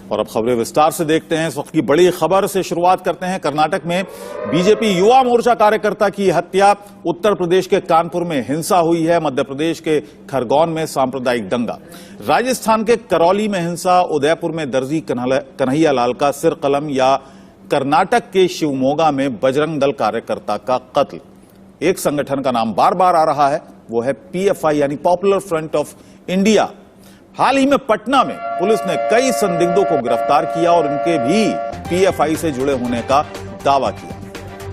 और अब खबरें विस्तार से देखते हैं। इस वक्त की बड़ी खबर से शुरुआत करते हैं। कर्नाटक में बीजेपी युवा मोर्चा कार्यकर्ता की हत्या, उत्तर प्रदेश के कानपुर में हिंसा हुई है, मध्य प्रदेश के खरगोन में सांप्रदायिक दंगा, राजस्थान के करौली में हिंसा, उदयपुर में दर्जी कन्हैया लाल का सिर कलम या कर्नाटक के शिवमोगा में बजरंग दल कार्यकर्ता का कत्ल। एक संगठन का नाम बार बार आ रहा है, वो है पीएफआई यानी पॉपुलर फ्रंट ऑफ इंडिया। हाल ही में पटना में पुलिस ने कई संदिग्धों को गिरफ्तार किया और उनके भी पीएफआई से जुड़े होने का दावा किया।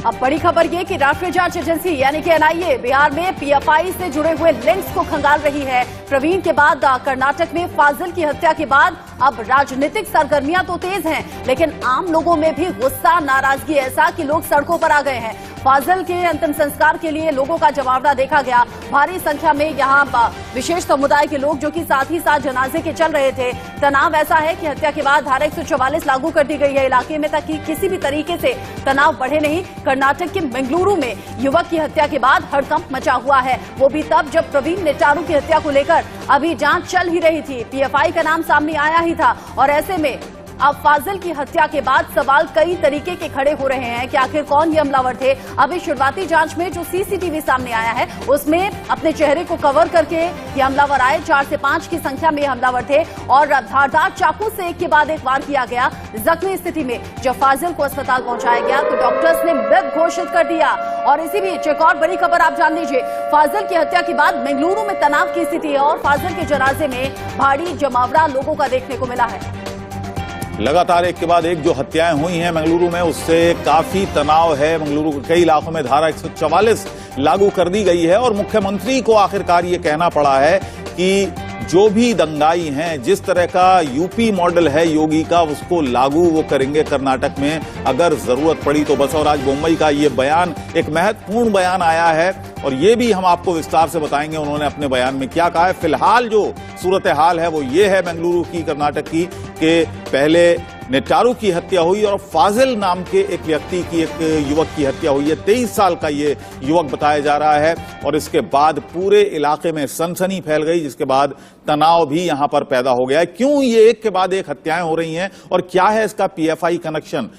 अब बड़ी खबर ये कि राष्ट्रीय जांच एजेंसी यानी कि एनआईए बिहार में पीएफआई से जुड़े हुए लिंक्स को खंगाल रही है। प्रवीण के बाद कर्नाटक में फाजिल की हत्या के बाद अब राजनीतिक सरगर्मियां तो तेज हैं, लेकिन आम लोगों में भी गुस्सा, नाराजगी ऐसा कि लोग सड़कों पर आ गए हैं। फाजिल के अंतिम संस्कार के लिए लोगों का जमावड़ा देखा गया। भारी संख्या में यहाँ विशेष समुदाय के लोग जो कि साथ ही साथ जनाजे के चल रहे थे। तनाव ऐसा है कि हत्या के बाद धारा 144 लागू कर दी गई है इलाके में, ताकि किसी भी तरीके से तनाव बढ़े नहीं। कर्नाटक के बेंगलुरु में युवक की हत्या के बाद हड़कंप मचा हुआ है, वो भी तब जब प्रवीण नेटारू की हत्या को लेकर अभी जांच चल ही रही थी। पीएफआई का नाम सामने आया ही था और ऐसे में अब फाजिल की हत्या के बाद सवाल कई तरीके के खड़े हो रहे हैं कि आखिर कौन ये हमलावर थे। अभी शुरुआती जांच में जो सीसीटीवी सामने आया है उसमें अपने चेहरे को कवर करके ये हमलावर आए। 4 से 5 की संख्या में हमलावर थे और धारदार चाकू से एक के बाद एक वार किया गया। जख्मी स्थिति में जब फाजिल को अस्पताल पहुंचाया गया तो डॉक्टर्स ने मृत घोषित कर दिया। और इसी बीच एक और बड़ी खबर आप जान लीजिए। फाजिल की हत्या के बाद बेंगलुरु में तनाव की स्थिति है और फाजिल के जनाजे में भारी जमावड़ा लोगों का देखने को मिला है। लगातार एक के बाद एक जो हत्याएं हुई हैं बेंगलुरु में, उससे काफी तनाव है। बेंगलुरु के कई इलाकों में धारा 144 लागू कर दी गई है और मुख्यमंत्री को आखिरकार ये कहना पड़ा है कि जो भी दंगाई हैं, जिस तरह का यूपी मॉडल है योगी का, उसको लागू वो करेंगे कर्नाटक में अगर जरूरत पड़ी तो बस। और आज मुंबई का ये बयान एक महत्वपूर्ण बयान आया है और ये भी हम आपको विस्तार से बताएंगे उन्होंने अपने बयान में क्या कहा है। फिलहाल जो सूरत हाल है वो ये है बेंगलुरु की, कर्नाटक की, कि पहले नेटारू की हत्या हुई और फाजिल नाम के एक व्यक्ति की, एक युवक की हत्या हुई है। 23 साल का ये युवक बताया जा रहा है और इसके बाद पूरे इलाके में सनसनी फैल गई, जिसके बाद तनाव भी यहां पर पैदा हो गया है। क्यों ये एक के बाद एक हत्याएं हो रही हैं और क्या है इसका पीएफआई कनेक्शन?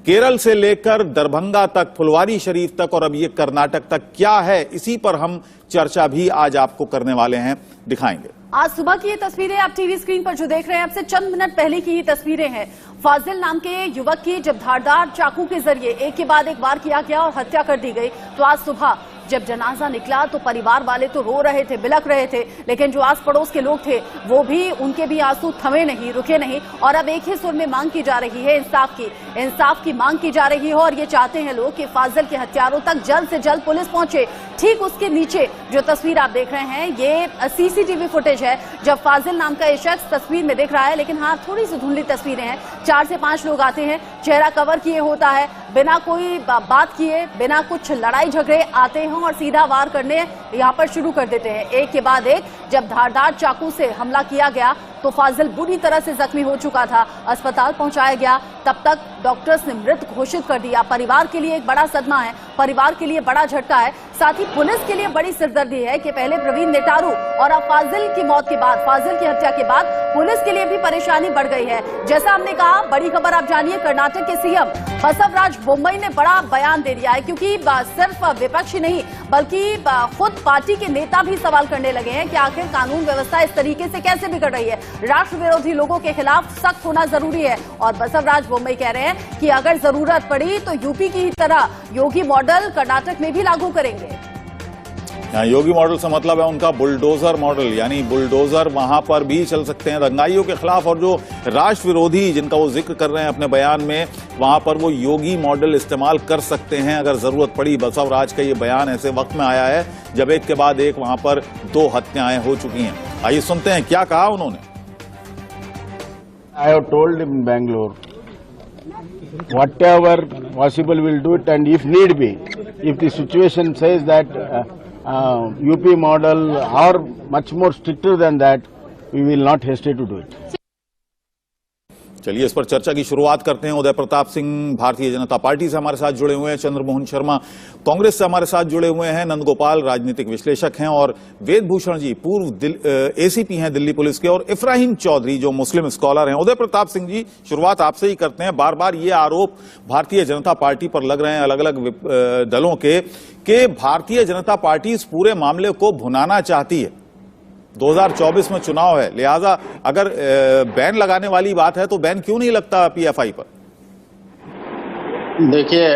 केरल से लेकर दरभंगा तक, फुलवारी शरीफ तक और अब ये कर्नाटक तक क्या है, इसी पर हम चर्चा भी आज आपको करने वाले हैं, दिखाएंगे। आज सुबह की ये तस्वीरें आप टीवी स्क्रीन पर जो देख रहे हैं, आपसे चंद मिनट पहले की ये तस्वीरें हैं। फाजिल नाम के युवक की जब धारदार चाकू के जरिए एक के बाद एक वार किया गया और हत्या कर दी गई, तो आज सुबह जब जनाजा निकला तो परिवार वाले तो रो रहे थे, बिलख रहे थे, लेकिन जो आस पड़ोस के लोग थे वो भी, उनके भी आंसू थमे नहीं, रुके नहीं। और अब एक ही सुर में मांग की जा रही है इंसाफ की मांग की जा रही है और ये चाहते हैं लोग कि फाजिल के हत्यारों तक जल्द से जल्द पुलिस पहुंचे। ठीक उसके नीचे जो तस्वीर आप देख रहे हैं ये सीसीटीवी फुटेज है जब फाजिल नाम का ये शख्स तस्वीर में दिख रहा है, लेकिन हाँ थोड़ी सी धुंधली तस्वीरें हैं। 4 से 5 लोग आते हैं, चेहरा कवर किए होता है, बिना कोई बात किए, बिना कुछ लड़ाई झगड़े आते हैं और सीधा वार करने यहाँ पर शुरू कर देते हैं। एक के बाद एक जब धारदार चाकू से हमला किया गया तो फाजिल बुरी तरह से जख्मी हो चुका था, अस्पताल पहुंचाया गया, तब तक डॉक्टर्स ने मृत घोषित कर दिया। परिवार के लिए एक बड़ा सदमा है, परिवार के लिए बड़ा झटका है, साथ ही पुलिस के लिए बड़ी सिरदर्दी है कि पहले प्रवीण नेटारू और अब फाजिल की मौत के बाद, फाजिल की हत्या के बाद पुलिस के लिए भी परेशानी बढ़ गई है। जैसा हमने कहा, बड़ी खबर आप जानिए, कर्नाटक के सीएम बसवराज बोम्मई ने बड़ा बयान दे दिया है, क्योंकि सिर्फ विपक्ष ही नहीं बल्कि खुद पार्टी के नेता भी सवाल करने लगे हैं कि आखिर कानून व्यवस्था इस तरीके से कैसे बिगड़ रही है। राष्ट्र विरोधी लोगों के खिलाफ सख्त होना जरूरी है और बसवराज बोम्मई कह रहे हैं कि अगर जरूरत पड़ी तो यूपी की तरह योगी मॉडल कर्नाटक में भी लागू करेंगे। यहाँ योगी मॉडल से मतलब है उनका बुलडोजर मॉडल, यानी बुलडोजर वहां पर भी चल सकते हैं दंगाइयों के खिलाफ, और जो राष्ट्र विरोधी जिनका वो जिक्र कर रहे हैं अपने बयान में, वहां पर वो योगी मॉडल इस्तेमाल कर सकते हैं अगर जरूरत पड़ी। बसवराज का ये बयान ऐसे वक्त में आया है जब एक के बाद एक वहां पर 2 हत्याएं हो चुकी हैं। आइए सुनते हैं क्या कहा उन्होंने। I have told in Bangalore, whatever possible we'll do it, and if need be, if the situation says that UP model or much more stricter than that, we will not hesitate to do it. चलिए इस पर चर्चा की शुरुआत करते हैं। Uday Pratap Singh Bharatiya Janata party से हमारे साथ जुड़े हुए हैं, चंद्रमोहन शर्मा कांग्रेस से हमारे साथ जुड़े हुए हैं, नंदगोपाल राजनीतिक विश्लेषक हैं और वेदभूषण जी पूर्व एसीपी हैं दिल्ली पुलिस के, और इफ्राहिम चौधरी जो मुस्लिम स्कॉलर हैं। उदय प्रताप सिंह जी, शुरुआत आपसे ही करते हैं। बार बार ये आरोप भारतीय जनता पार्टी पर लग रहे हैं अलग अलग दलों के कि भारतीय जनता पार्टी इस पूरे मामले को भुनाना चाहती है। 2024 में चुनाव है, लिहाजा अगर बैन लगाने वाली बात है तो बैन क्यों नहीं लगता पीएफआई पर? देखिए,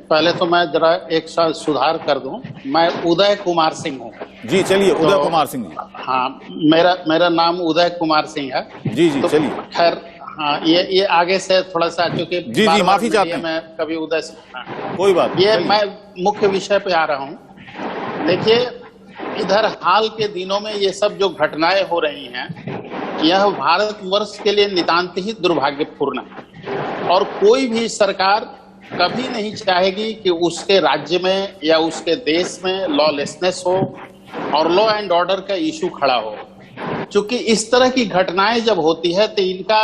पहले तो मैं जरा एक सुधार कर दूं, मैं उदय कुमार सिंह हूं। जी चलिए, उदय कुमार सिंह जी। हाँ, मेरा नाम उदय कुमार सिंह है। जी जी, तो चलिए। खैर, हाँ, ये आगे से थोड़ा सा, क्योंकि जी जी माफी चाहते हैं, मैं कभी उदय से, कोई बात नहीं, ये मैं मुख्य विषय पे आ रहा हूं। देखिए, इधर हाल के दिनों में ये सब जो घटनाएं हो रही हैं, यह भारतवर्ष के लिए नितांत ही दुर्भाग्यपूर्ण है और कोई भी सरकार कभी नहीं चाहेगी कि उसके राज्य में या उसके देश में लॉलेसनेस हो और लॉ एंड ऑर्डर का इशू खड़ा हो। क्योंकि इस तरह की घटनाएं जब होती है तो इनका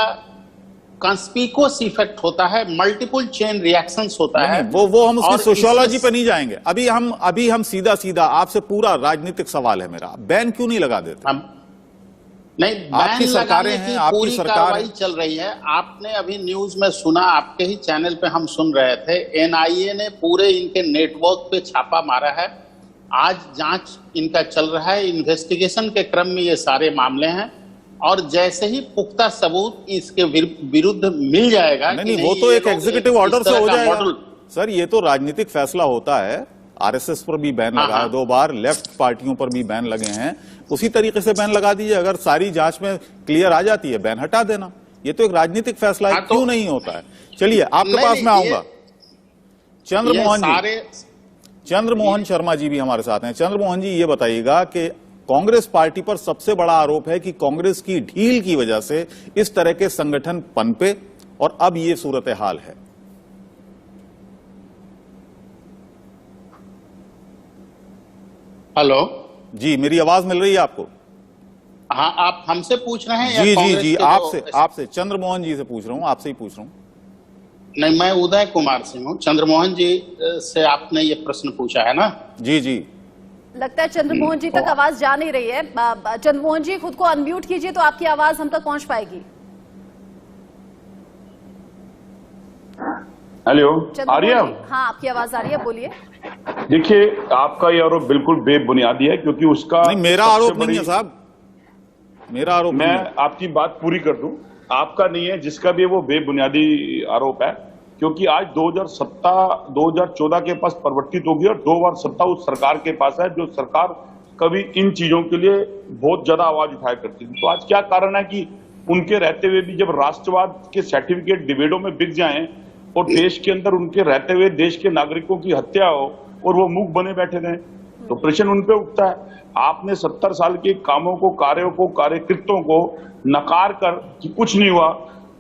कंस्पिकुअस इफेक्ट होता है, मल्टीपल चेन रिएक्शंस होता है। वो हम उसकी सोशियोलॉजी पे नहीं जाएंगे। अभी हम सीधा आपसे पूरा राजनीतिक सवाल है मेरा, बैन क्यों नहीं लगा देते? नहीं, आपकी सरकारें हैं, आपकी पूरी सरकार कार्रवाई चल रही है। आपने अभी न्यूज में सुना, आपके ही चैनल पे हम सुन रहे थे, एनआईए ने पूरे इनके नेटवर्क पे छापा मारा है। आज जांच इनका चल रहा है, इन्वेस्टिगेशन के क्रम में ये सारे मामले हैं और जैसे ही पुख्ता सबूत इसके विरुद्ध मिल जाएगा, नहीं, वो तो एक एग्जीक्यूटिव ऑर्डर से हो जाएगा सर। ये तो राजनीतिक फैसला होता है। आरएसएस पर भी बैन लगा है 2 बार, लेफ्ट पार्टियों पर भी बैन लगे हैं, उसी तरीके से बैन लगा दीजिए। अगर सारी जांच में क्लियर आ जाती है, बैन हटा देना। ये तो एक राजनीतिक फैसला है, क्यों नहीं होता है? चलिए आपके पास मैं आऊंगा। चंद्रमोहन शर्मा जी भी हमारे साथ हैं। चंद्रमोहन जी, ये बताइएगा कि कांग्रेस पार्टी पर सबसे बड़ा आरोप है कि कांग्रेस की ढील की वजह से इस तरह के संगठन पनपे और अब ये सूरत हाल है। हेलो जी, मेरी आवाज मिल रही है आपको? हाँ, आप हमसे पूछ रहे हैं? जी जी जी, आपसे चंद्रमोहन जी से पूछ रहा हूँ, आपसे ही पूछ रहा हूँ। नहीं, मैं उदय कुमार सिंह हूँ। चंद्रमोहन जी से आपने ये प्रश्न पूछा है ना? जी जी। लगता है चंद्रमोहन जी तक आवाज जा नहीं रही है। चंद्रमोहन जी, खुद को अनम्यूट कीजिए तो आपकी आवाज हम तक पहुंच पाएगी। हेलो, आ रही है? हाँ, आपकी आवाज आ रही है, बोलिए। देखिए, आपका ये आरोप बिल्कुल बेबुनियादी है, क्योंकि उसका नहीं, मेरा आरोप नहीं है साहब, मेरा आरोप मैं आपकी बात पूरी कर दूं, आपका नहीं है, जिसका भी वो बेबुनियादी आरोप है। क्योंकि आज 2014 के पास परिवर्तित होगी और 2 बार सत्ता उस सरकार के पास है जो सरकार कभी इन चीजों के लिए बहुत ज्यादा आवाज उठाया करती थी। तो आज क्या कारण है कि उनके रहते हुए भी जब राष्ट्रवाद के सर्टिफिकेट डिबेटों में बिक जाएं और देश के अंदर उनके रहते हुए देश के नागरिकों की हत्या हो और वो मूक बने बैठे थे, तो प्रश्न उन पे उठता है। आपने 70 साल के कामों को, कार्यों को, कार्यकृत्यों को नकार कर कि कुछ नहीं हुआ।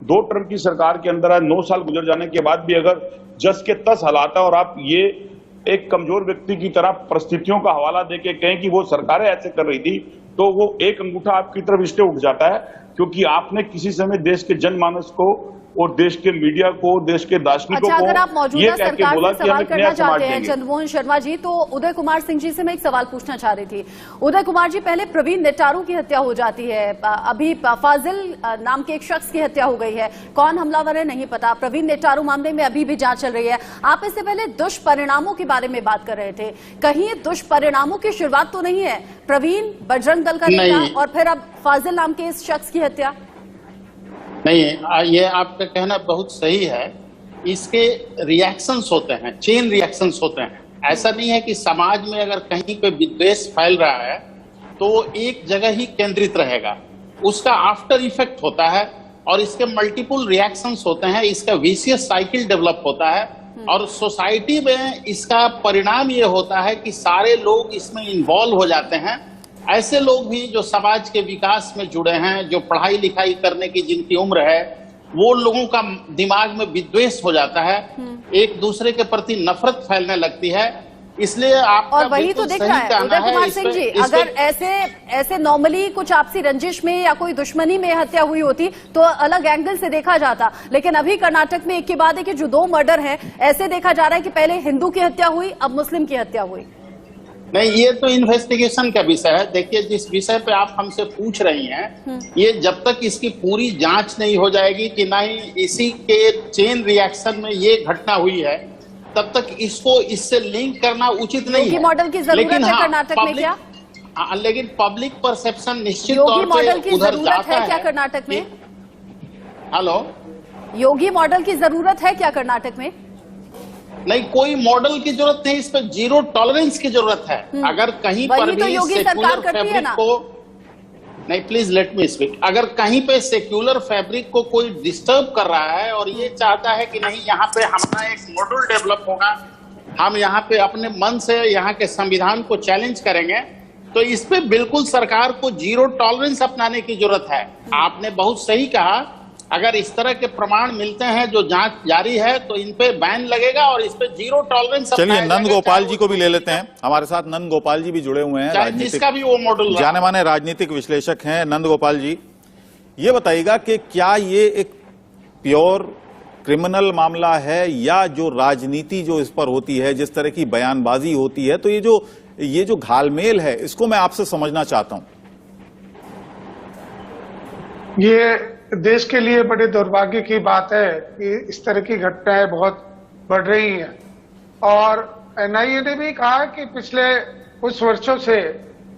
2 टर्म की सरकार के अंदर 9 साल गुजर जाने के बाद भी अगर जस के तस हालात है और आप ये एक कमजोर व्यक्ति की तरह परिस्थितियों का हवाला देके कहें कि वो सरकारें ऐसे कर रही थी, तो वो एक अंगूठा आपकी तरफ इसलिए उठ जाता है क्योंकि आपने किसी समय देश के जनमानस को और देश के मीडिया को, देश के दार्शनिकों को अगर आप मौजूदा सरकार से सवाल करना चाहते हैं चंद्रमोहन शर्मा जी, तो उदय कुमार सिंह जी से मैं एक सवाल पूछना चाह रही थी। उदय कुमार जी, पहले प्रवीण नेटारू की हत्या हो जाती है, अभी फाजिल नाम के एक शख्स की हत्या हो गई है, कौन हमलावर है नहीं पता। प्रवीण नेटारू मामले में अभी भी जांच चल रही है। आप इससे पहले दुष्परिणामों के बारे में बात कर रहे थे, कहीं ये दुष्परिणामों की शुरुआत तो नहीं है? प्रवीण बजरंग दल का नेता और फिर अब फाजिल नाम के इस शख्स की हत्या। नहीं, ये आपका कहना बहुत सही है। इसके रिएक्शंस होते हैं, चेन रिएक्शंस होते हैं। ऐसा नहीं है कि समाज में अगर कहीं पे विद्वेष फैल रहा है तो एक जगह ही केंद्रित रहेगा, उसका आफ्टर इफेक्ट होता है और इसके मल्टीपल रिएक्शंस होते हैं। इसका विशियस साइकिल डेवलप होता है और सोसाइटी में इसका परिणाम ये होता है कि सारे लोग इसमें इन्वॉल्व हो जाते हैं। ऐसे लोग भी जो समाज के विकास में जुड़े हैं, जो पढ़ाई लिखाई करने की जिनकी उम्र है, वो लोगों का दिमाग में विद्वेष हो जाता है, एक दूसरे के प्रति नफरत फैलने लगती है। इसलिए आपका और वही तो दिख रहा है उदय कुमार सिंह जी, अगर ऐसे नॉर्मली कुछ आपसी रंजिश में या कोई दुश्मनी में हत्या हुई होती तो अलग एंगल से देखा जाता, लेकिन अभी कर्नाटक में एक के बाद एक जो 2 मर्डर हैं, ऐसे देखा जा रहा है कि पहले हिंदू की हत्या हुई, अब मुस्लिम की हत्या हुई। नहीं, ये तो इन्वेस्टिगेशन का विषय है। देखिए, जिस विषय पे आप हमसे पूछ रही हैं, ये जब तक इसकी पूरी जांच नहीं हो जाएगी कि नहीं इसी के चेन रिएक्शन में ये घटना हुई है, तब तक इसको इससे लिंक करना उचित नहीं है। मॉडल की जरूरत है कर्नाटक में क्या? लेकिन पब्लिक परसेप्शन निश्चित तौर पे उधर जाता है। क्या कर्नाटक में? हेलो, योगी मॉडल की जरूरत है क्या कर्नाटक में? नहीं, कोई मॉडल की जरूरत नहीं, इस पर जीरो टॉलरेंस की जरूरत है। अगर कहीं पर भी सेक्युलर फैब्रिक को, नहीं प्लीज लेट मी स्पीक, अगर कहीं पे सेक्युलर फैब्रिक को कोई डिस्टर्ब कर रहा है और ये चाहता है कि नहीं यहाँ पे हमारा एक मॉडल डेवलप होगा, हम यहाँ पे अपने मन से यहाँ के संविधान को चैलेंज करेंगे, तो इस पे बिल्कुल सरकार को जीरो टॉलरेंस अपनाने की जरूरत है। आपने बहुत सही कहा, अगर इस तरह के प्रमाण मिलते हैं जो जांच जारी है तो इन पे बैन लगेगा और इस पे जीरो टॉलरेंस। चलिए नंद गोपाल जी को भी ले लेते हैं हमारे साथ। नंद गोपाल जी भी जुड़े हुए हैं, जिसका भी वो मॉडल जाने माने राजनीतिक विश्लेषक हैं। नंद गोपाल जी, ये बताइएगा कि क्या ये एक प्योर क्रिमिनल मामला है या जो राजनीति जो इस पर होती है, जिस तरह की बयानबाजी होती है, तो ये जो घालमेल है इसको मैं आपसे समझना चाहता हूं। ये देश के लिए बड़े दुर्भाग्य की बात है कि इस तरह की घटनाएं बहुत बढ़ रही हैं और एनआईए ने भी कहा कि पिछले कुछ वर्षों से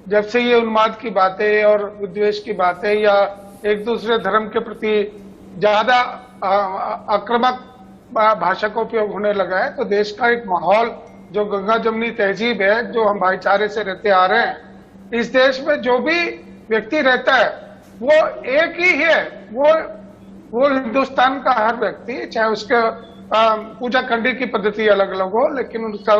जब से ये उन्माद की बातें और विद्वेष की बातें या एक दूसरे धर्म के प्रति ज्यादा आक्रामक भाषा का उपयोग होने लगा है, तो देश का एक माहौल जो गंगा जमनी तहजीब है, जो हम भाईचारे से रहते आ रहे हैं, इस देश में जो भी व्यक्ति रहता है वो एक ही है, वो हिंदुस्तान का हर व्यक्ति, चाहे उसके पूजा करने की पद्धति अलग अलग हो, लेकिन उनका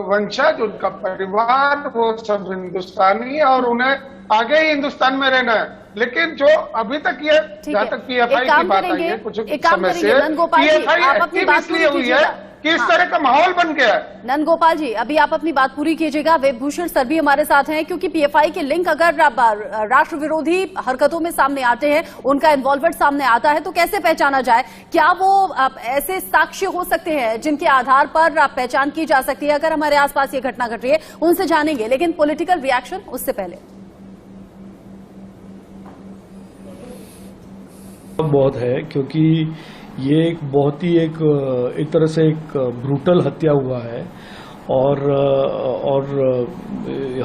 वंशज, उनका परिवार, वो सब हिंदुस्तानी है और उन्हें आगे ही हिंदुस्तान में रहना है। लेकिन जो अभी तक ये, जहाँ तक पीएफआई की बात आई है कुछ समय से, पीएफआई एक्टिव इसलिए हुई है कि इस तरह का माहौल बन गया है। नंद गोपाल जी, अभी आप अपनी बात पूरी कीजिएगा। वेदभूषण सर भी हमारे साथ हैं, क्योंकि पीएफआई के लिंक अगर राष्ट्र विरोधी हरकतों में सामने आते हैं, उनका इन्वॉल्वमेंट सामने आता है, तो कैसे पहचाना जाए? क्या वो ऐसे साक्ष्य हो सकते हैं जिनके आधार पर पहचान की जा सकती है? अगर हमारे आसपास ये घटना घट रही है, उनसे जानेंगे, लेकिन पॉलिटिकल रिएक्शन उससे पहले बहुत है, क्योंकि ये एक बहुत ही एक तरह से एक ब्रूटल हत्या हुआ है और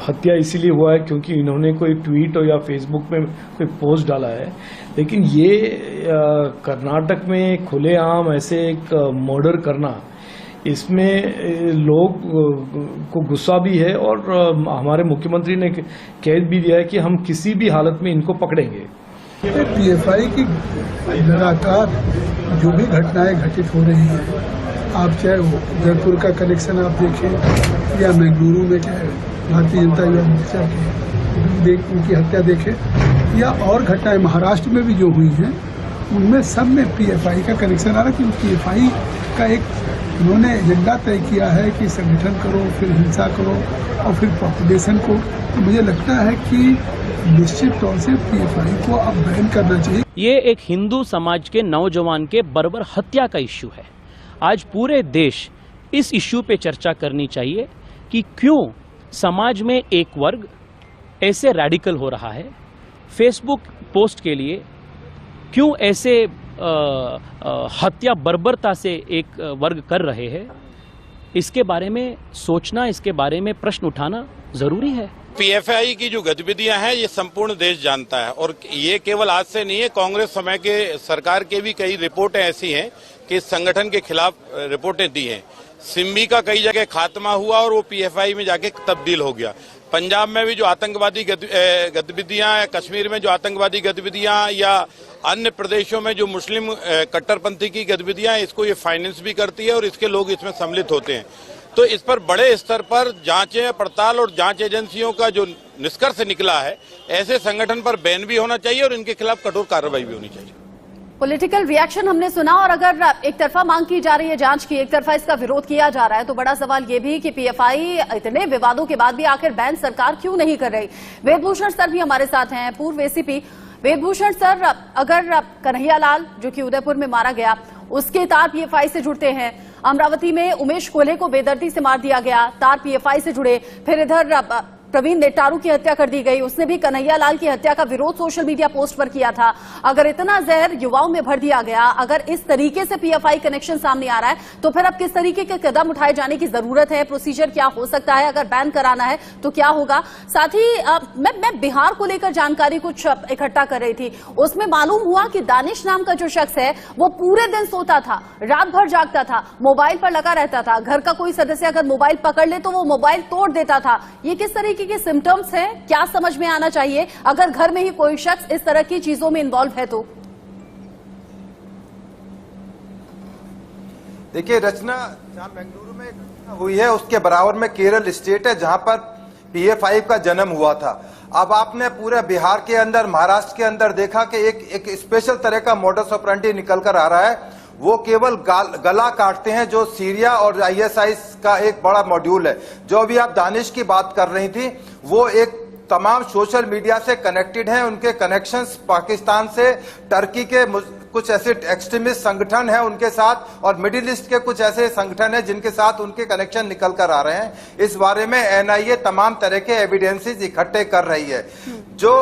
हत्या इसीलिए हुआ है क्योंकि इन्होंने कोई ट्वीट या फेसबुक पे कोई पोस्ट डाला है। लेकिन ये कर्नाटक में खुलेआम ऐसे एक मर्डर करना, इसमें लोग को गुस्सा भी है और हमारे मुख्यमंत्री ने कह भी दिया है कि हम किसी भी हालत में इनको पकड़ेंगे। पीएफआई की लगातार जो भी घटनाएं घटित हो रही हैं, आप चाहे वो जयपुर का कनेक्शन आप देखें या बेंगलुरु में चाहे भारतीय जनता युवा मोर्चा की उनकी हत्या देखें या और घटनाएं महाराष्ट्र में भी जो हुई हैं, उनमें सब में पीएफआई का कनेक्शन आ रहा है। क्योंकि पीएफआई का एक उन्होंने एजेंडा तय किया है कि संगठन करो, फिर हिंसा करो और फिर पॉपुलेशन को। तो मुझे लगता है कि निश्चित तौर से पीएफआई को अब बैन करना चाहिए। ये एक हिंदू समाज के नौजवान के बर्बर हत्या का इश्यू है। आज पूरे देश इस इश्यू पे चर्चा करनी चाहिए कि क्यों समाज में एक वर्ग ऐसे रैडिकल हो रहा है, फेसबुक पोस्ट के लिए क्यों ऐसे हत्या बर्बरता से एक वर्ग कर रहे हैं। इसके बारे में सोचना, इसके बारे में प्रश्न उठाना जरूरी है। पीएफआई की जो गतिविधियां हैं ये संपूर्ण देश जानता है और ये केवल आज से नहीं है। कांग्रेस समय के सरकार के भी कई रिपोर्टें ऐसी हैं कि इस संगठन के खिलाफ रिपोर्टें दी हैं। सिम्बी का कई जगह खात्मा हुआ और वो पीएफआई में जाके तब्दील हो गया। पंजाब में भी जो आतंकवादी गतिविधियां, कश्मीर में जो आतंकवादी गतिविधियां या अन्य प्रदेशों में जो मुस्लिम कट्टरपंथी की गतिविधियां, इसको ये फाइनेंस भी करती है और इसके लोग इसमें सम्मिलित होते हैं। तो इस पर बड़े स्तर पर जांचें पड़ताल और जांच एजेंसियों का जो निष्कर्ष निकला है, ऐसे संगठन पर बैन भी होना चाहिए और इनके खिलाफ कठोर कार्रवाई भी होनी चाहिए। पॉलिटिकल रिएक्शन हमने सुना, और अगर एक तरफा मांग की जा रही है जांच की, एक तरफा इसका विरोध किया जा रहा है, तो बड़ा सवाल ये भी कि पीएफआई इतने विवादों के बाद भी आखिर बैन सरकार क्यों नहीं कर रही। वेदभूषण सर भी हमारे साथ हैं, पूर्व एसीपी। वेदभूषण सर, अगर कन्हैया लाल जो कि उदयपुर में मारा गया उसके तार पीएफआई से जुड़ते हैं, अमरावती में उमेश कोल्हे को बेदर्दी से मार दिया गया, तार पीएफआई से जुड़े, फिर इधर प्रवीण नेटारू की हत्या कर दी गई, उसने भी कन्हैया लाल की हत्या का विरोध सोशल मीडिया पोस्ट पर किया था। अगर इतना जहर युवाओं में भर दिया गया, अगर इस तरीके से पीएफआई कनेक्शन सामने आ रहा है, तो फिर अब किस तरीके के कदम उठाए जाने की जरूरत है, प्रोसीजर क्या हो सकता है, अगर बैन कराना है तो क्या होगा। साथ ही मैं बिहार को लेकर जानकारी कुछ इकट्ठा कर रही थी, उसमें मालूम हुआ कि दानिश नाम का जो शख्स है वो पूरे दिन सोता था, रात भर जागता था, मोबाइल पर लगा रहता था, घर का कोई सदस्य अगर मोबाइल पकड़ ले तो वो मोबाइल तोड़ देता था। ये किस तरीके के सिम्टम्स हैं, क्या समझ में आना चाहिए अगर घर में ही कोई शख्स इस तरह की चीजों में इन्वॉल्व है तो? देखिए रचना, जहां बेंगलुरु में हुई है उसके बराबर में केरल स्टेट है जहां पर पीएफआई का जन्म हुआ था। अब आपने पूरे बिहार के अंदर, महाराष्ट्र के अंदर देखा कि एक स्पेशल तरह का मॉडस ऑपरेंडी निकल कर आ रहा है। वो केवल गला काटते हैं, जो सीरिया और आईएसआई का एक बड़ा मॉड्यूल है। जो अभी आप दानिश की बात कर रही थी, वो एक तमाम सोशल मीडिया से कनेक्टेड हैं। उनके कनेक्शंस पाकिस्तान से, टर्की के कुछ ऐसे एक्सट्रीमिस्ट संगठन हैं उनके साथ, और मिडिल ईस्ट के कुछ ऐसे संगठन हैं जिनके साथ उनके कनेक्शन निकल कर आ रहे हैं। इस बारे में एनआईए तमाम तरह के एविडेंसेस इकट्ठे कर रही है। जो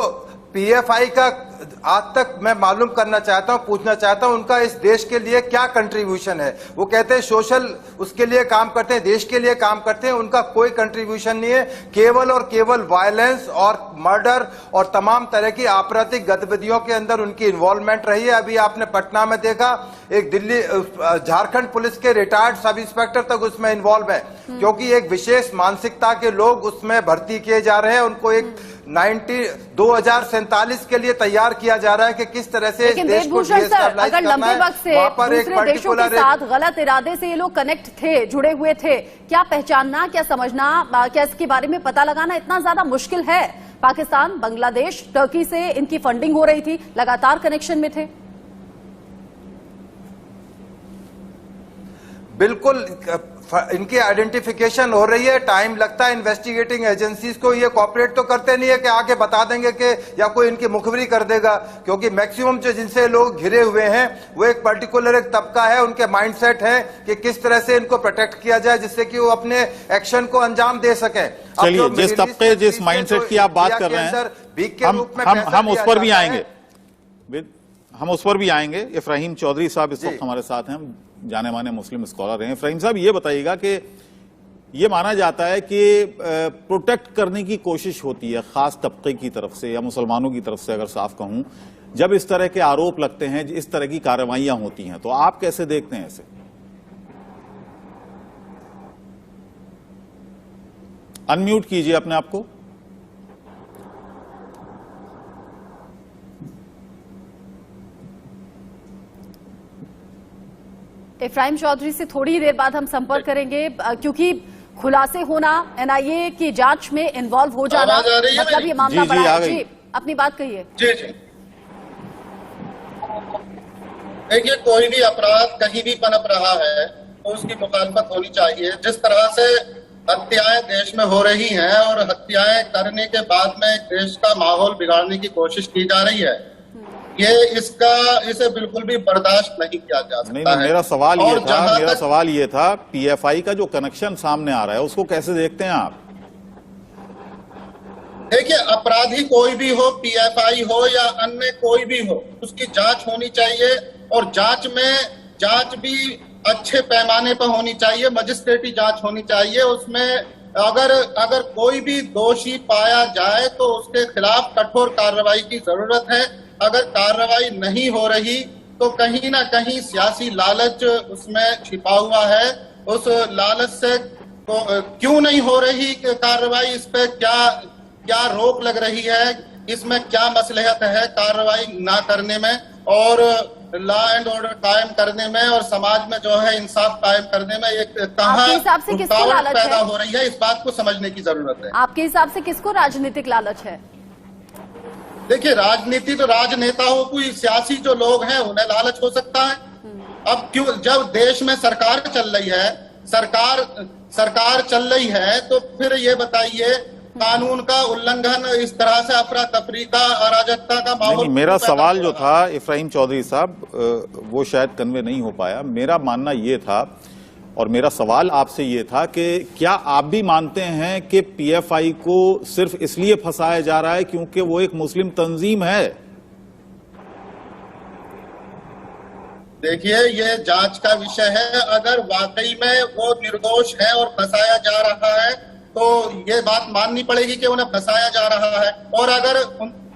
पीएफआई का आज तक मैं मालूम करना चाहता हूं, पूछना चाहता हूं, उनका इस देश के लिए क्या कंट्रीब्यूशन है। वो कहते हैं सोशल उसके लिए काम करते हैं, देश के लिए काम करते हैं, उनका कोई कंट्रीब्यूशन नहीं है। केवल और केवल वायलेंस और मर्डर और तमाम तरह की आपराधिक गतिविधियों के अंदर उनकी इन्वॉल्वमेंट रही है। अभी आपने पटना में देखा, एक दिल्ली झारखंड पुलिस के रिटायर्ड सब इंस्पेक्टर तक उसमें इन्वॉल्व है, क्योंकि एक विशेष मानसिकता के लोग उसमें भर्ती किए जा रहे हैं। उनको एक 2047 के लिए तैयार किया जा रहा है कि किस तरह से इस देश को अगर लंबे वक्त से दूसरे देशों के साथ गलत इरादे से ये लोग कनेक्ट थे, जुड़े हुए थे, क्या पहचानना, क्या समझना, क्या इसके बारे में पता लगाना इतना ज्यादा मुश्किल है? पाकिस्तान, बांग्लादेश, टर्की से इनकी फंडिंग हो रही थी, लगातार कनेक्शन में थे। बिल्कुल इनकी आइडेंटिफिकेशन हो रही है, टाइम लगता है इन्वेस्टिगेटिंग एजेंसीज को। ये कॉपरेट तो करते नहीं है कि आके बता देंगे कि या कोई इनकी मुखबिरी कर देगा, क्योंकि मैक्सिमम जो जिनसे लोग घिरे हुए हैं वो एक पर्टिकुलर एक तबका है, उनके माइंडसेट है कि किस तरह से इनको प्रोटेक्ट किया जाए जिससे कि वो अपने एक्शन को अंजाम दे सकें। चलिए, जिस तबके, जिस माइंडसेट की आप बात कर रहे हैं, हम उस पर भी आएंगे, हम उस पर भी आएंगे। इफ्राहीम चौधरी साहब इस वक्त हमारे साथ हैं, जाने माने मुस्लिम स्कॉलर हैं। इफ्राहीम साहब, ये बताइएगा कि ये माना जाता है कि प्रोटेक्ट करने की कोशिश होती है खास तबके की तरफ से या मुसलमानों की तरफ से, अगर साफ कहूं, जब इस तरह के आरोप लगते हैं, इस तरह की कार्रवाइयां होती हैं, तो आप कैसे देखते हैं इसे? अनम्यूट कीजिए अपने आप को। इफ्राहीम चौधरी से थोड़ी देर बाद हम संपर्क करेंगे, क्योंकि खुलासे होना, एनआईए की जांच में इन्वॉल्व हो जाना, मतलब ये मामला बड़ा है। जी, अपनी बात कहिए। जी, देखिए, कोई भी अपराध कहीं भी पनप रहा है तो उसकी मुखालफत होनी चाहिए। जिस तरह से हत्याएं देश में हो रही हैं और हत्याएं करने के बाद में देश का माहौल बिगाड़ने की कोशिश की जा रही है, इसे बिल्कुल भी बर्दाश्त नहीं किया जा सकता। नहीं, मेरा सवाल ये था, पीएफआई का जो कनेक्शन सामने आ रहा है उसको कैसे देखते हैं आप? देखिए, अपराधी कोई भी हो, पीएफआई हो या अन्य कोई भी हो, उसकी जांच होनी चाहिए, और जांच भी अच्छे पैमाने पर होनी चाहिए, मजिस्ट्रेटी जांच होनी चाहिए। उसमें अगर कोई भी दोषी पाया जाए तो उसके खिलाफ कठोर कार्रवाई की जरूरत है। अगर कार्रवाई नहीं हो रही तो कहीं ना कहीं सियासी लालच उसमें छिपा हुआ है। उस लालच से तो क्यों नहीं हो रही कार्रवाई, इस पे क्या रोक लग रही है, इसमें क्या मसलहत है कार्रवाई ना करने में, और लॉ एंड ऑर्डर कायम करने में, और समाज में जो है इंसाफ कायम करने में एक कहां रुकावट पैदा हो रही है, इस बात को समझने की जरूरत है। आपके हिसाब से किसको राजनीतिक लालच है? देखिए, राजनीति तो राजनेता हो, कोई सियासी जो लोग हैं उन्हें लालच हो सकता है। अब क्यों, जब देश में सरकार चल रही है, सरकार चल रही है, तो फिर ये बताइए कानून का उल्लंघन, इस तरह से अफरा तफरी का, अराजकता का माहौल। मेरा सवाल जो था इफ्राहिम चौधरी साहब, वो शायद कन्वे नहीं हो पाया। मेरा मानना ये था और मेरा सवाल आपसे ये था कि क्या आप भी मानते हैं कि पीएफआई को सिर्फ इसलिए फंसाया जा रहा है क्योंकि वो एक मुस्लिम तंजीम है? देखिए, ये जांच का विषय है। अगर वाकई में वो निर्दोष है और फंसाया जा रहा है तो ये बात माननी पड़ेगी कि उन्हें फंसाया जा रहा है। और अगर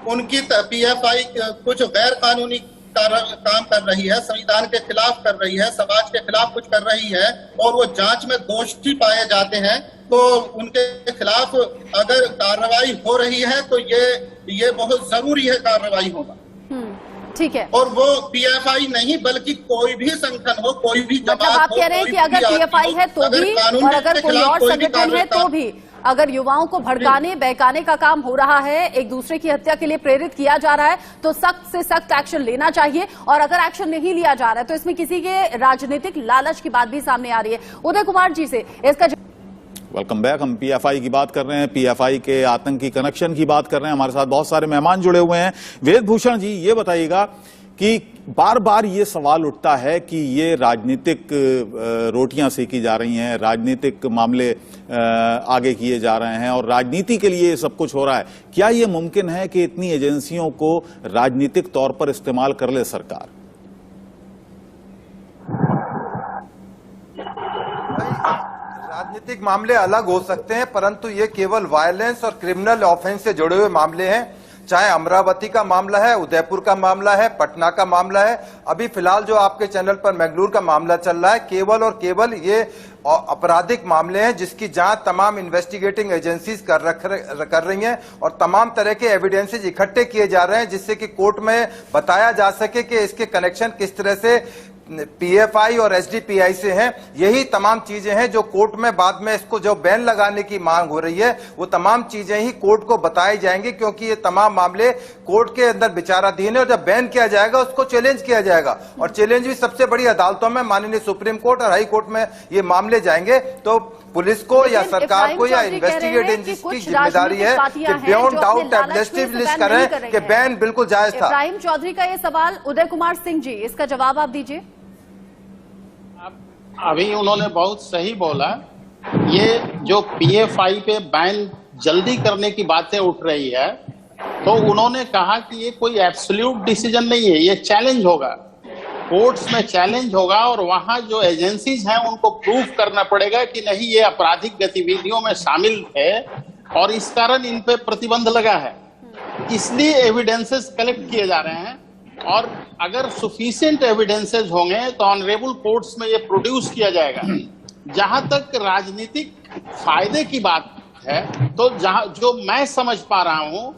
उनकी पीएफआई कुछ गैर कानूनी काम कर रही है, संविधान के खिलाफ कर रही है, समाज के खिलाफ कुछ कर रही है और वो जांच में दोषी पाए जाते हैं, तो उनके खिलाफ अगर कार्रवाई हो रही है तो ये बहुत जरूरी है कार्रवाई होना। ठीक है। और वो पीएफआई नहीं बल्कि कोई भी संगठन हो, कोई भी जमात हो, आप कह रहे हैं कि अगर पीएफआई है तो भी और अगर कोई और संगठन है तो भी, अगर युवाओं को भड़काने बहकाने का काम हो रहा है, एक दूसरे की हत्या के लिए प्रेरित किया जा रहा है, तो सख्त से सख्त एक्शन लेना चाहिए। और अगर एक्शन नहीं लिया जा रहा है तो इसमें किसी के राजनीतिक लालच की बात भी सामने आ रही है। उदय कुमार जी से इसका वेलकम बैक। हम पीएफआई की बात कर रहे हैं, पीएफआई के आतंकी कनेक्शन की बात कर रहे हैं। हमारे साथ बहुत सारे मेहमान जुड़े हुए हैं। वेदभूषण जी, ये बताइएगा कि बार बार ये सवाल उठता है कि ये राजनीतिक रोटियां सेकी जा रही हैं, राजनीतिक मामले आगे किए जा रहे हैं और राजनीति के लिए सब कुछ हो रहा है। क्या ये मुमकिन है कि इतनी एजेंसियों को राजनीतिक तौर पर इस्तेमाल कर ले सरकार? राजनीतिक मामले अलग हो सकते हैं, परंतु ये केवल वायलेंस और क्रिमिनल ऑफेंस से जुड़े हुए मामले हैं। चाहे अमरावती का मामला है, उदयपुर का मामला है, पटना का मामला है, अभी फिलहाल जो आपके चैनल पर मैंगलोर का मामला चल रहा है, केवल और केवल ये आपराधिक मामले हैं जिसकी जांच तमाम इन्वेस्टिगेटिंग एजेंसीज कर रही हैं और तमाम तरह के एविडेंसेज इकट्ठे किए जा रहे हैं जिससे कि कोर्ट में बताया जा सके कि इसके कनेक्शन किस तरह से पीएफआई और एसडीपीआई से हैं। यही तमाम चीजें हैं जो कोर्ट में बाद में इसको जो बैन लगाने की मांग हो रही है, वो तमाम चीजें ही कोर्ट को बताई जाएंगी, क्योंकि ये तमाम मामले कोर्ट के अंदर विचाराधीन है और जब बैन किया जाएगा उसको चैलेंज किया जाएगा और चैलेंज भी सबसे बड़ी अदालतों में, माननीय सुप्रीम कोर्ट और हाई कोर्ट में ये मामले जाएंगे। तो पुलिस को या सरकार को या इन्वेस्टिगेट एजेंसी की जिम्मेदारी है कि बियॉन्ड डाउट एस्टेब्लिश करें कि बैन बिल्कुल जायज था। इफ्राहिम चौधरी का ये सवाल, उदय कुमार सिंह जी इसका जवाब आप दीजिए। अभी उन्होंने बहुत सही बोला। ये जो पीएफआई पे बैन जल्दी करने की बातें उठ रही है, तो उन्होंने कहा कि ये कोई एब्सोल्यूट डिसीजन नहीं है, ये चैलेंज होगा, कोर्ट्स में चैलेंज होगा और वहां जो एजेंसीज हैं उनको प्रूफ करना पड़ेगा कि नहीं ये आपराधिक गतिविधियों में शामिल थे और इस कारण इन पे प्रतिबंध लगा है। इसलिए एविडेंसेस कलेक्ट किए जा रहे हैं और अगर सफिशिएंट एविडेंसेस होंगे तो ऑनरेबल कोर्ट्स में ये प्रोड्यूस किया जाएगा। जहां तक राजनीतिक फायदे की बात है, तो जो मैं समझ पा रहा हूं,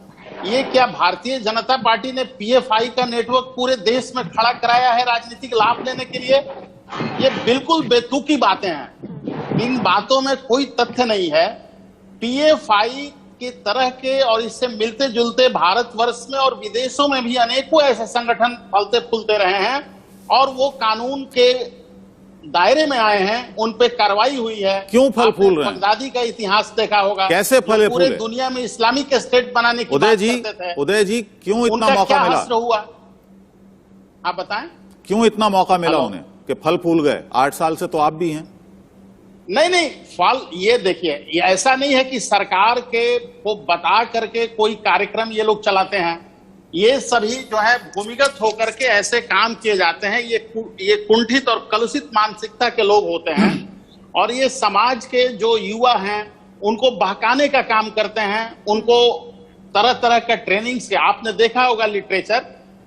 ये क्या भारतीय जनता पार्टी ने पीएफआई का नेटवर्क पूरे देश में खड़ा कराया है राजनीतिक लाभ लेने के लिए? ये बिल्कुल बेतुकी बातें हैं, इन बातों में कोई तथ्य नहीं है। पीएफआई की तरह के और इससे मिलते जुलते भारतवर्ष में और विदेशों में भी अनेकों ऐसे संगठन फलते फूलते रहे हैं और वो कानून के दायरे में आए हैं, उन पे कार्रवाई हुई है। क्यों फल फूल रहे हैं? बगदादी का इतिहास देखा होगा, कैसे फले पूरे फूले? दुनिया में इस्लामिक स्टेट बनाने की बात करते थे। उदय जी, क्यों इतना उनका मौका क्या मिला? हश्र हुआ, आप बताएं? क्यों इतना मौका मिला उन्हें कि फल फूल गए? 8 साल से तो आप भी हैं। नहीं, फल ये देखिए, ये ऐसा नहीं है कि सरकार के को बता करके कोई कार्यक्रम ये लोग चलाते हैं। ये सभी जो है भूमिगत होकर के ऐसे काम किए जाते हैं। ये कुंठित और कलुषित मानसिकता के लोग होते हैं और ये समाज के जो युवा हैं उनको बहकाने का काम करते हैं, उनको तरह तरह का ट्रेनिंग से। आपने देखा होगा लिटरेचर,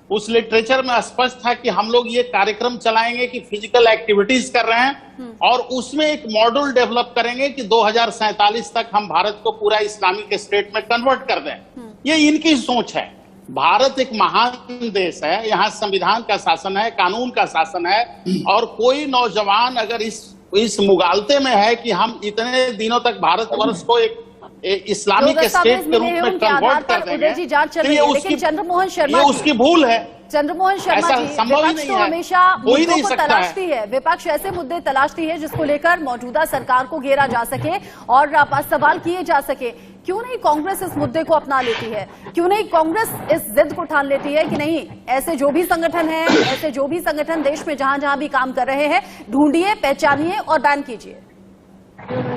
उस लिटरेचर में स्पष्ट था कि हम लोग ये कार्यक्रम चलाएंगे कि फिजिकल एक्टिविटीज कर रहे हैं और उसमें एक मॉड्यूल डेवलप करेंगे कि 2047 तक हम भारत को पूरा इस्लामिक स्टेट में कन्वर्ट कर दें। ये इनकी सोच है। भारत एक महान देश है, यहाँ संविधान का शासन है, कानून का शासन है और कोई नौजवान अगर इस मुगालते में है कि हम इतने दिनों तक भारतवर्ष को एक इस्लामिक स्टेट के रूप में कन्वर्ट कर देंगे, जी जांच चल रही है, लेकिन चंद्रमोहन शर्मा ये उसकी भूल है। चंद्रमोहन शर्मा जी, विपक्ष तो हमेशा मुद्दों को तलाशती है, विपक्ष ऐसे मुद्दे तलाशती है जिसको लेकर मौजूदा सरकार को घेरा जा सके और सवाल किए जा सके। क्यों नहीं कांग्रेस इस मुद्दे को अपना लेती है? क्यों नहीं कांग्रेस इस जिद को ठान लेती है कि नहीं, ऐसे जो भी संगठन है, ऐसे जो भी संगठन देश में जहां जहां भी काम कर रहे हैं, ढूंढिए, पहचानिए और बैन कीजिए।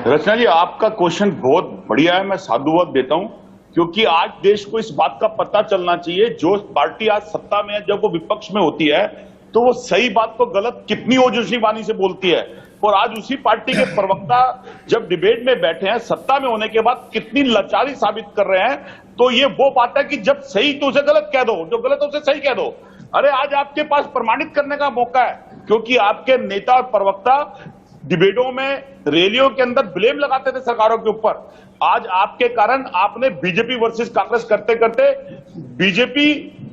रचना जी, आपका क्वेश्चन बहुत बढ़िया है, मैं साधुवाद देता हूं, क्योंकि आज देश को इस बात का पता चलना चाहिए, जो पार्टी आज सत्ता में है, जब वो विपक्ष में होती है तो वो सही बात को गलत कितनी ओजस्वी वाणी से बोलती है, और आज उसी पार्टी के प्रवक्ता जब डिबेट में बैठे हैं सत्ता में होने के बाद कितनी लाचारी साबित कर रहे हैं। तो ये वो बात है कि जब सही तो उसे गलत कह दो, जो गलत है उसे सही कह दो। अरे आज आपके पास प्रमाणित करने का मौका है, क्योंकि आपके नेता और प्रवक्ता डिबेटों में, रैलियों के अंदर ब्लेम लगाते थे सरकारों के ऊपर। आज आपके कारण आपने बीजेपी वर्सेस कांग्रेस करते करते बीजेपी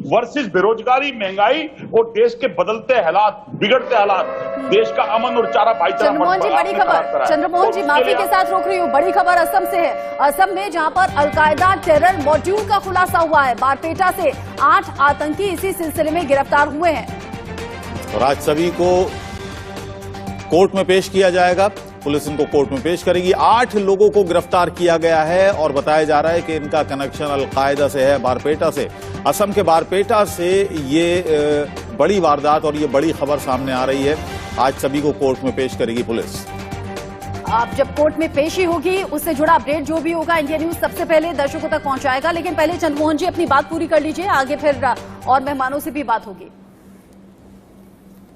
वर्सेस बेरोजगारी, महंगाई और देश के बदलते हालात, बिगड़ते हालात, देश का अमन और चारा भाईचारा। चंद्रमोहन जी, बड़ी खबर, चंद्रमोहन जी माफी के साथ रोक रही हूँ, बड़ी खबर असम से है। असम में जहां पर अलकायदा टेरर मॉड्यूल का खुलासा हुआ है, बारपेटा से 8 आतंकी इसी सिलसिले में गिरफ्तार हुए हैं। और आज सभी को कोर्ट में पेश किया जाएगा, पुलिस इनको कोर्ट में पेश करेगी। 8 लोगों को गिरफ्तार किया गया है और बताया जा रहा है कि इनका कनेक्शन अलकायदा से है, बारपेटा से। असम के बारपेटा से ये बड़ी वारदात और ये बड़ी खबर सामने आ रही है। आज सभी को कोर्ट में पेश करेगी पुलिस। अब जब कोर्ट में पेशी होगी, उससे जुड़ा अपडेट जो भी होगा इंडिया न्यूज सबसे पहले दर्शकों तक पहुंचाएगा। लेकिन पहले चंद्रमोहन जी अपनी बात पूरी कर लीजिए, आगे फिर और मेहमानों से भी बात होगी।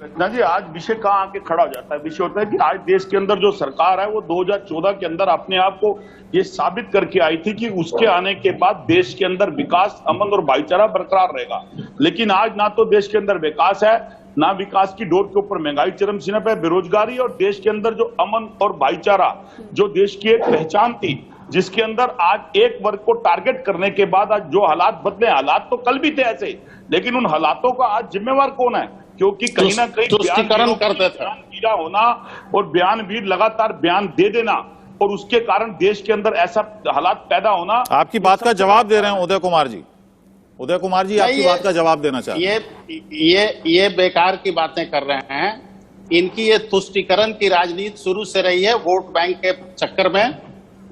रचना जी, आज विषय कहाँ आके खड़ा हो जाता है? विषय होता है कि आज देश के अंदर जो सरकार है वो 2014 के अंदर अपने आप को ये साबित करके आई थी कि उसके आने के बाद देश के अंदर विकास, अमन और भाईचारा बरकरार रहेगा। लेकिन आज ना तो देश के अंदर विकास है, ना विकास की डोर के ऊपर महंगाई चरम सीमा पे, बेरोजगारी, और देश के अंदर जो अमन और भाईचारा, जो देश की एक पहचान थी, जिसके अंदर आज एक वर्ग को टारगेट करने के बाद आज जो हालात बदले, हालात तो कल भी थे ऐसे, लेकिन उन हालातों का आज जिम्मेवार कौन है? क्योंकि कहीं ना कहीं तुष्टीकरण करते थे, गिरा होना और बयानवीर लगातार बयान दे देना, और उसके कारण देश के अंदर ऐसा हालात पैदा होना। आपकी बात का जवाब दे रहे हैं उदय कुमार जी। उदय कुमार जी आपकी बात का जवाब देना चाहते हैं। ये बेकार की बातें कर रहे हैं। इनकी ये तुष्टीकरण की राजनीति शुरू से रही है, वोट बैंक के चक्कर में।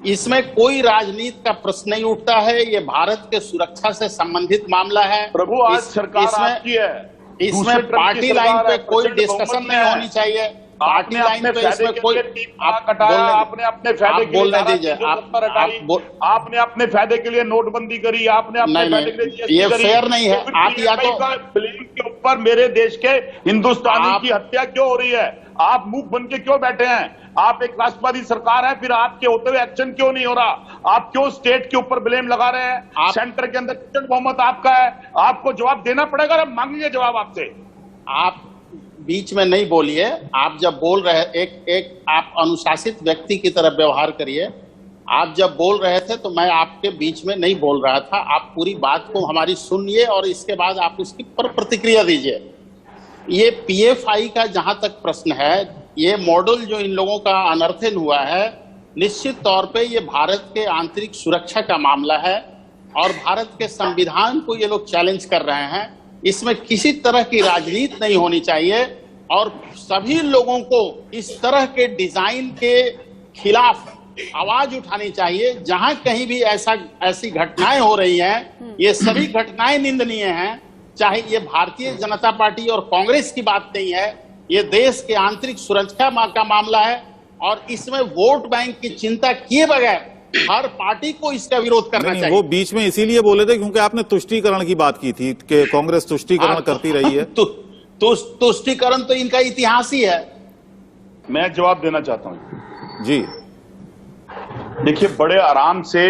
इसमें कोई राजनीति का प्रश्न नहीं उठता है। ये भारत के सुरक्षा से संबंधित मामला है। प्रभु, आज सरकार आपकी है, इसमें पार्टी लाइन पे कोई डिस्कशन नहीं होनी चाहिए। पार्टी लाइन पे इसमें कोई आपने अपने फायदे के लिए दीजिए, आपने अपने फायदे के लिए नोटबंदी करी, आपने अपने फायदे के लिए ये फेयर नहीं है। आप या तो ब्लेम के ऊपर मेरे देश के हिंदुस्तानी की हत्या क्यों हो रही है? आप मुंह बन के क्यों बैठे हैं? आप एक राष्ट्रवादी सरकार है, फिर आपके होते हुए एक्शन क्यों नहीं हो रहा? आप क्यों स्टेट के ऊपर ब्लेम लगा रहे हैं? सेंटर के अंदर कितनी बहुमत आपका है? आपको जवाब देना पड़ेगा, अब मांगिए जवाब आपसे। आप बीच में नहीं बोलिए। आप जब बोल रहे, एक आप अनुशासित व्यक्ति की तरह व्यवहार करिए। आप जब बोल रहे थे तो मैं आपके बीच में नहीं बोल रहा था। आप पूरी बात को हमारी सुनिए और इसके बाद आप उसकी पर प्रतिक्रिया दीजिए। ये पीएफआई का जहां तक प्रश्न है, ये मॉडल जो इन लोगों का अनर्थन हुआ है, निश्चित तौर पे ये भारत के आंतरिक सुरक्षा का मामला है और भारत के संविधान को ये लोग चैलेंज कर रहे हैं। इसमें किसी तरह की राजनीति नहीं होनी चाहिए और सभी लोगों को इस तरह के डिजाइन के खिलाफ आवाज उठानी चाहिए। जहां कहीं भी ऐसी घटनाएं हो रही हैं, ये सभी घटनाएं निंदनीय हैं। चाहे ये भारतीय जनता पार्टी और कांग्रेस की बात नहीं है, ये देश के आंतरिक सुरक्षा का मामला है और इसमें वोट बैंक की चिंता किए बगैर हर पार्टी को इसका विरोध करना चाहिए। वो बीच में इसीलिए बोले थे क्योंकि आपने तुष्टीकरण की बात की थी कि कांग्रेस तुष्टीकरण करती रही है। तुष्टीकरण तो इनका इतिहास ही है। मैं जवाब देना चाहता हूं जी। देखिए, बड़े आराम से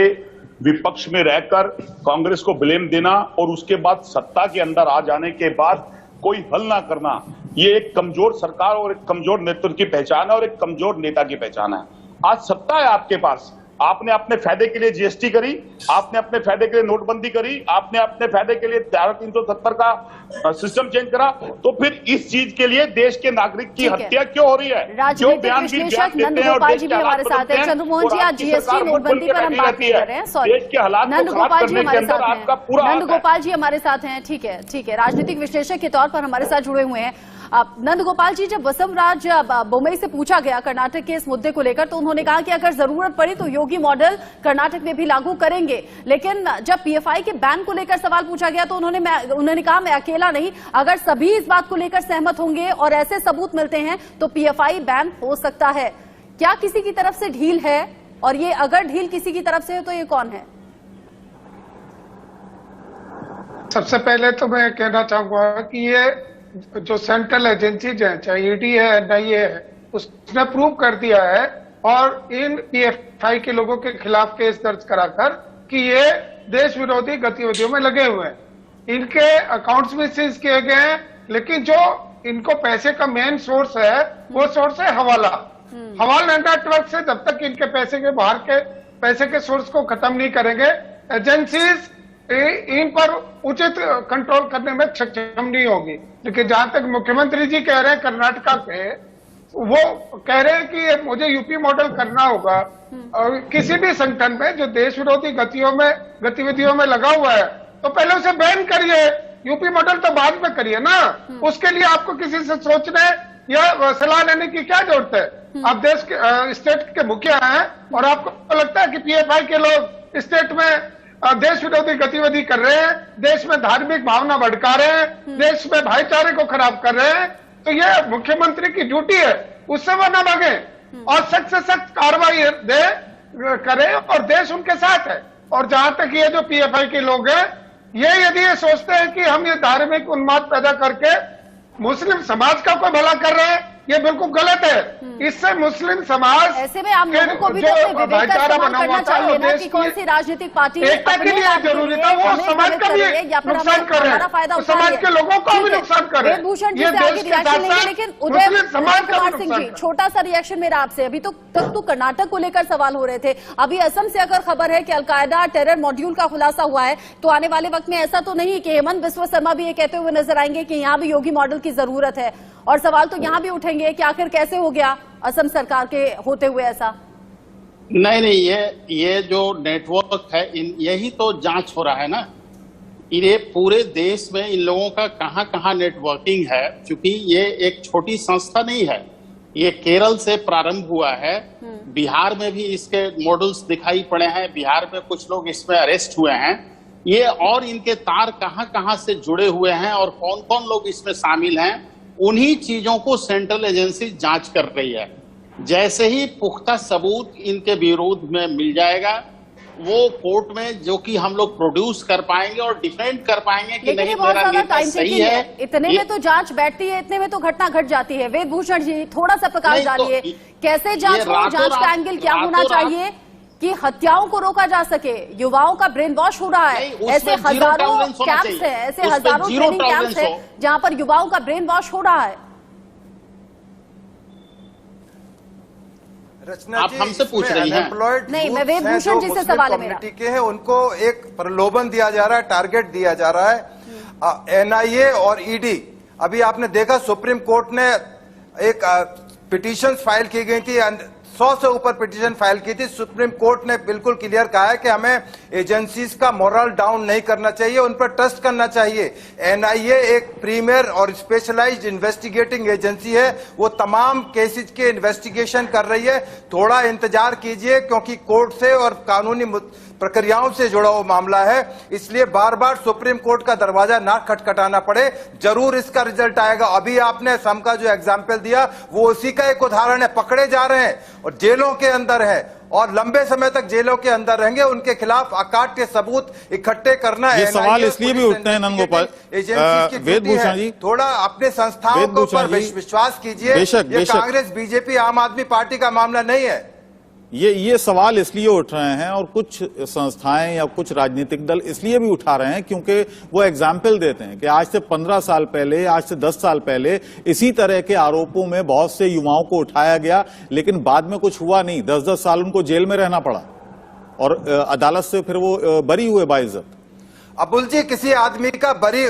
विपक्ष में रहकर कांग्रेस को ब्लेम देना और उसके बाद सत्ता के अंदर आ जाने के बाद कोई हल ना करना, ये एक कमजोर सरकार और एक कमजोर नेतृत्व की पहचान है और एक कमजोर नेता की पहचान है। आज सत्ता है आपके पास, आपने अपने फायदे के लिए जीएसटी करी, आपने अपने फायदे के लिए नोटबंदी करी, आपने अपने फायदे के लिए धारा 370 का सिस्टम चेंज करा, तो फिर इस चीज के लिए देश के नागरिक की हत्या क्यों हो रही है? राजनीतिक विश्लेषक नंदगोपाल जी भी हमारे साथ हैं। चंद्रमोहन जी, आज जीएसटी नोटबंदी पर हम बात नहीं कर रहे हैं, सॉरी। देश के हालात नंदगोपाल जी हमारे साथ आपका हैं, पूरा नंदगोपाल जी हमारे साथ हैं, ठीक है, ठीक है, राजनीतिक विश्लेषक के तौर पर हमारे साथ जुड़े हुए हैं। नंदगोपाल जी, जब वसुंधरा बोम्मई से पूछा गया कर्नाटक के इस मुद्दे को लेकर, तो उन्होंने कहा कि अगर जरूरत पड़ी तो योगी मॉडल कर्नाटक में भी लागू करेंगे, लेकिन जब पीएफआई के बैन को लेकर सवाल पूछा गया तो उन्होंने कहा मैं अकेला नहीं, अगर सभी इस बात को लेकर सहमत होंगे और ऐसे सबूत मिलते हैं तो पीएफआई बैन हो सकता है। क्या किसी की तरफ से ढील है, और ये अगर ढील किसी की तरफ से है तो ये कौन है? सबसे पहले तो मैं कहना चाहूंगा कि ये जो सेंट्रल एजेंसीज हैं, चाहे ईडी है, एनआईए है, उसने प्रूव कर दिया है और इन पीएफआई के लोगों के खिलाफ केस दर्ज कराकर कि ये देश विरोधी गतिविधियों में लगे हुए हैं। इनके अकाउंट्स भी सीज किए गए हैं, लेकिन जो इनको पैसे का मेन सोर्स है वो सोर्स है हवाला। हवाला नेटवर्क से जब तक इनके पैसे के बाहर के पैसे के सोर्स को खत्म नहीं करेंगे, एजेंसीज इन पर उचित कंट्रोल करने में सक्षम नहीं होगी। लेकिन जहां तक मुख्यमंत्री जी कह रहे हैं कर्नाटका के, वो कह रहे हैं कि मुझे यूपी मॉडल करना होगा, और किसी भी संगठन में जो देश विरोधी गतिविधियों में लगा हुआ है तो पहले उसे बैन करिए, यूपी मॉडल तो बाद में करिए ना। उसके लिए आपको किसी से सोचने या सलाह लेने की क्या जरूरत है? आप देश के स्टेट के मुखिया हैं और आपको लगता है कि पीएफआई के लोग स्टेट में देश विरोधी गतिविधि कर रहे हैं, देश में धार्मिक भावना भड़का रहे हैं, देश में भाईचारे को खराब कर रहे हैं, तो ये मुख्यमंत्री की ड्यूटी है, उससे वो न भागे और सख्त से सख्त कार्रवाई करें, और देश उनके साथ है। और जहां तक ये जो पीएफआई के लोग हैं, ये यदि ये सोचते हैं कि हम ये धार्मिक उन्माद पैदा करके मुस्लिम समाज का कोई भला कर रहे हैं, ये बिल्कुल गलत है। इससे मुस्लिम समाज ऐसे में आप लोगों को भी तो अपने विवेक का इस्तेमाल करना चाहिए ना कि कौन सी राजनीतिक पार्टी जरूरी था वो समाज का भी नुकसान कर रहे हैं, समाज के लोगों को भी नुकसान कर रहे हैं। वेदभूषण जी से आगे रिएक्शन लेंगे, लेकिन उदय कुमार सिंह जी, छोटा सा रिएक्शन मेरा आपसे। अभी तक तो कर्नाटक को लेकर सवाल हो रहे थे, अभी असम से अगर खबर है कि अलकायदा टेरर मॉड्यूल का खुलासा हुआ है, तो आने वाले वक्त में ऐसा तो नहीं कि हेमंत बिस्वा शर्मा भी ये कहते हुए नजर आएंगे कि यहाँ भी योगी मॉडल की जरूरत है, और सवाल तो यहां भी उठेंगे कि आखिर कैसे हो गया असम सरकार के होते हुए ऐसा? नहीं, ये जो नेटवर्क है, यही तो जांच हो रहा है ना। ये पूरे देश में इन लोगों का कहां नेटवर्किंग है, क्योंकि ये एक छोटी संस्था नहीं है, ये केरल से प्रारंभ हुआ है, बिहार में भी इसके मॉडल्स दिखाई पड़े हैं, बिहार में कुछ लोग इसमें अरेस्ट हुए हैं, ये और इनके तार कहां से जुड़े हुए हैं और कौन कौन लोग इसमें शामिल हैं, उन्हीं चीजों को सेंट्रल एजेंसी जांच कर रही है। जैसे ही पुख्ता सबूत इनके विरोध में मिल जाएगा, वो कोर्ट में जो कि हम लोग प्रोड्यूस कर पाएंगे और डिफेंड कर पाएंगे कि नहीं मेरा नेता सही है। इतने में तो जांच बैठती है, इतने में तो घटना घट जाती है। वेदभूषण जी, थोड़ा सा प्रकाश डालिए, कैसे जांच हो, जांच का एंगल क्या होना चाहिए कि हत्याओं को रोका जा सके? युवाओं का ब्रेन वॉश हो रहा है, ऐसे हजारों कैंप्स हैं, ऐसे हजारों ट्रेनिंग कैंप्स हैं जहां पर युवाओं का ब्रेन वॉश हो रहा है। रचना आप हमसे पूछ रही हैं? नहीं, मैं वेदभूषण जी से सवाल है मेरा। के हैं, उनको एक प्रलोभन दिया जा रहा है, टारगेट दिया जा रहा है। एनआईए और ईडी, अभी आपने देखा सुप्रीम कोर्ट ने एक पिटीशन फाइल की गई थी, 100 से ऊपर पिटीशन फाइल की थी। सुप्रीम कोर्ट ने बिल्कुल क्लियर कहा है कि हमें एजेंसीज का मोरल डाउन नहीं करना चाहिए, उन पर ट्रस्ट करना चाहिए। एनआईए एक प्रीमियर और स्पेशलाइज्ड इन्वेस्टिगेटिंग एजेंसी है, वो तमाम केसेस के इन्वेस्टिगेशन कर रही है। थोड़ा इंतजार कीजिए, क्योंकि कोर्ट से और कानूनी प्रक्रियाओं से जुड़ा हुआ मामला है, इसलिए बार बार सुप्रीम कोर्ट का दरवाजा ना खटखटाना पड़े, जरूर इसका रिजल्ट आएगा। अभी आपने असम का जो एग्जाम्पल दिया वो उसी का एक उदाहरण है। पकड़े जा रहे हैं और जेलों के अंदर है और लंबे समय तक जेलों के अंदर रहेंगे, उनके खिलाफ अकाट्य सबूत इकट्ठे करना। ये सवाल इसलिए भी उठते हैं नंदगोपाल, वेदभूषण जी, थोड़ा अपने संस्थाओं के ऊपर विश्वास कीजिए। ये कांग्रेस, बीजेपी, आम आदमी पार्टी का मामला नहीं है। ये सवाल इसलिए उठ रहे हैं और कुछ संस्थाएं या कुछ राजनीतिक दल इसलिए भी उठा रहे हैं क्योंकि वो एग्जाम्पल देते हैं कि आज से 15 साल पहले, आज से 10 साल पहले इसी तरह के आरोपों में बहुत से युवाओं को उठाया गया, लेकिन बाद में कुछ हुआ नहीं, 10-10 साल उनको जेल में रहना पड़ा। और अदालत से फिर वो बरी हुए बाइज्जत। अबुल जी, किसी आदमी का बरी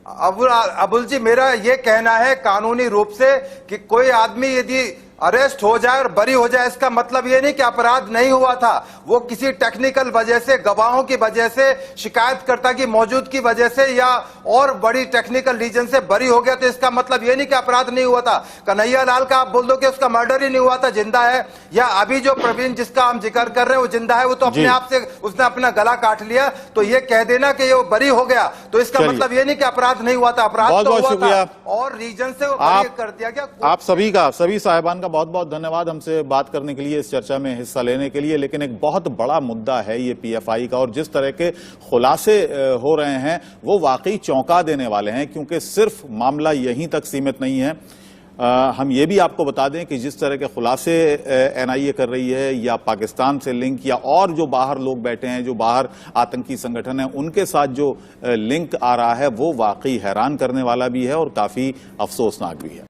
अबुल जी, मेरा ये कहना है कानूनी रूप से कि कोई आदमी यदि अरेस्ट हो जाए और बरी हो जाए, इसका मतलब ये नहीं कि अपराध नहीं हुआ था। वो किसी टेक्निकल वजह से, गवाहों की वजह से, शिकायतकर्ता की मौजूदगी वजह से या और बड़ी टेक्निकल रीजन से बरी हो गया, तो इसका मतलब ये नहीं कि अपराध नहीं हुआ था। कन्हैया लाल का आप बोल दो कि उसका मर्डर ही नहीं हुआ था, जिंदा है। या अभी जो प्रवीण जिसका हम जिक्र कर रहे हैं वो जिंदा है, वो तो अपने आप से उसने अपना गला काट लिया। तो ये कह देना कि ये बरी हो गया, तो इसका मतलब ये नहीं कि अपराध नहीं हुआ था। अपराध तो हुआ था और रीजन से वो बरी कर दिया गया। आप सभी साहिबान बहुत बहुत धन्यवाद हमसे बात करने के लिए, इस चर्चा में हिस्सा लेने के लिए। लेकिन एक बहुत बड़ा मुद्दा है ये पीएफआई का, और जिस तरह के खुलासे हो रहे हैं वो वाकई चौंका देने वाले हैं, क्योंकि सिर्फ मामला यहीं तक सीमित नहीं है। हम ये भी आपको बता दें कि जिस तरह के खुलासे एनआईए कर रही है, या पाकिस्तान से लिंक, या और जो बाहर लोग बैठे हैं, जो बाहर आतंकी संगठन है, उनके साथ जो लिंक आ रहा है वो वाकई हैरान करने वाला भी है और काफी अफसोसनाक भी है।